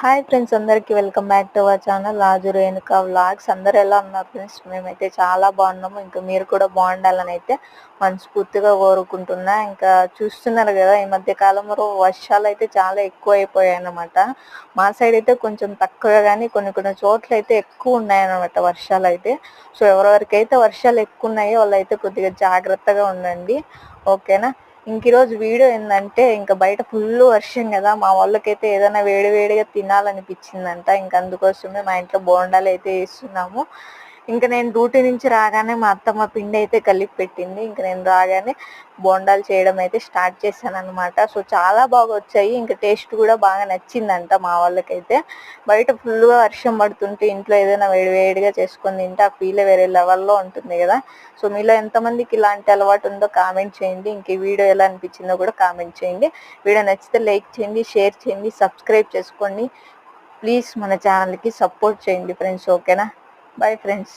Hi friends, అందరికీ welcome back to our channel Raju Renuka vlogs. అందరు ఎలా ఉన్నారు ఫ్రెండ్స్? మేమైతే చాలా బాగున్నాము. ఇంకా మీరు కూడా బాగుండాలని అయితే మనస్ఫూర్తిగా కోరుకుంటున్నా. ఇంకా చూస్తున్నారు కదా, ఈ మధ్య కాలంలో వర్షాలు అయితే చాలా ఎక్కువ అయిపోయాయి అన్నమాట. మా సైడ్ అయితే కొంచెం తక్కువ, కానీ కొన్ని కొన్ని చోట్ల అయితే ఎక్కువ ఉన్నాయన్నమాట వర్షాలు అయితే. సో ఎవరెవరికైతే వర్షాలు ఎక్కువ ఉన్నాయో వాళ్ళైతే కొద్దిగా జాగ్రత్తగా ఉండండి, ఓకేనా? ఈరోజు వీడియో ఏంటంటే, ఇంకా బయట ఫుల్ వర్షం కదా, మా వాళ్ళకైతే ఏదైనా వేడివేడిగా తినాలనిపించిందంట. ఇంకా అందుకోసమే మా ఇంట్లో బోండాలు అయితే వేస్తున్నాము. ఇంకా నేను డ్యూటీ నుంచి రాగానే మా అత్తమ్మ పిండి అయితే కలిపి పెట్టింది. ఇంకా నేను రాగానే బోండాలు చేయడం అయితే స్టార్ట్ చేశాను అనమాట. సో చాలా బాగా వచ్చాయి. ఇంకా టేస్ట్ కూడా బాగా నచ్చిందంట మా వాళ్ళకైతే. బయట ఫుల్గా వర్షం పడుతుంటే ఇంట్లో ఏదైనా వేడివేడిగా చేసుకొని తింటే ఆ ఫీల్ వేరే లెవెల్లో ఉంటుంది కదా. సో మీలో ఎంతమందికి ఇలాంటి అలవాటు ఉందో కామెంట్ చేయండి. ఇంక ఈ వీడియో ఎలా అనిపించిందో కూడా కామెంట్ చేయండి. వీడియో నచ్చితే లైక్ చేయండి, షేర్ చేయండి, సబ్స్క్రైబ్ చేసుకోండి. ప్లీజ్ మన ఛానల్కి సపోర్ట్ చేయండి ఫ్రెండ్స్, ఓకేనా? Bye friends.